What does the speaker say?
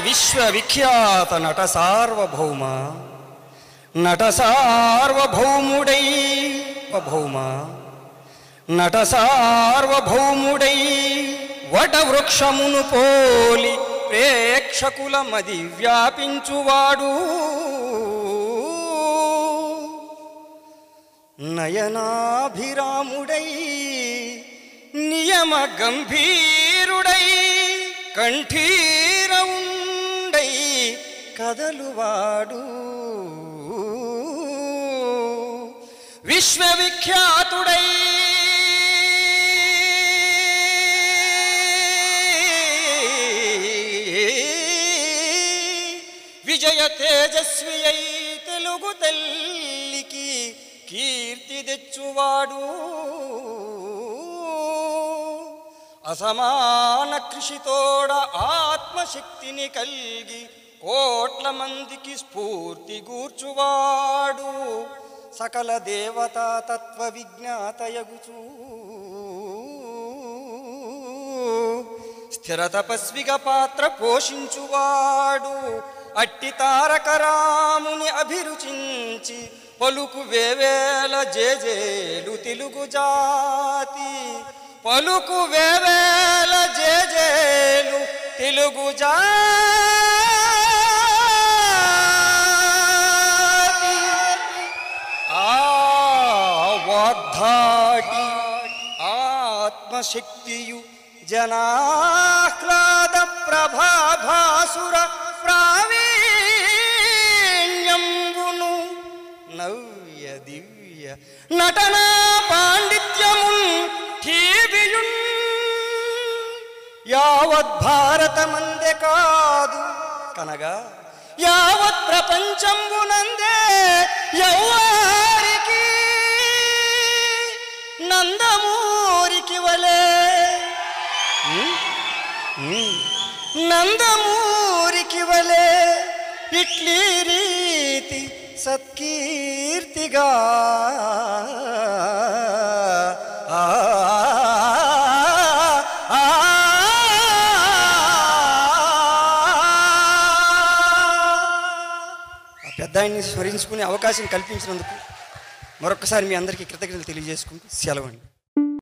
విశ్వవిఖ్యాత నట సార్వభౌమ నట సార్వభౌముడై నట సార్వభౌముడై వటవృక్షమును పోలి ప్రేక్షకుల మది వ్యాపించువాడు నయనాభిరాముడై నియమ గంభీరుడై కంఠీరవుండై కదలువాడు విశ్వవిఖ్యాతుడై విజయ తేజస్వి అయి తెలుగు తల్లికి కీర్తి తెచ్చువాడు అసమాన కృషితోడ ఆత్మశక్తిని కలిగి కోట్ల మందికి స్ఫూర్తి గూర్చువాడు సకల దేవతా తత్వ విజ్ఞాతయగుచూ స్థిర తపస్విగా పాత్ర పోషించువాడు అట్టి తారక రాముని అభిరుచించి పలుకు వేవేల జేజేలు తెలుగు జాతి పలుకు వేవేల జేజేలు తెలుగు జాతి ఆ వాగ్ధాటి ఆత్మశక్తియు జనాహ్లాద ప్రభాభాసుర ప్రావీణ్యంబును నవ్య దివ్య నటనా పాండిత్యమున్ ఠీవియున్ యావత్ భారతమందే కాదు కనగా యావత్ ప్రపంచంబునందే యవ్వారికి నందమూరికి వలే నందమూరికి వలే ఇట్లీ రీతి సత్కీర్తిగా ఆ పెద్దాయన్ని స్మరించుకునే అవకాశం కల్పించినందుకు మరొకసారి మీ అందరికీ కృతజ్ఞతలు తెలియజేసుకుంటూ సెలవండి.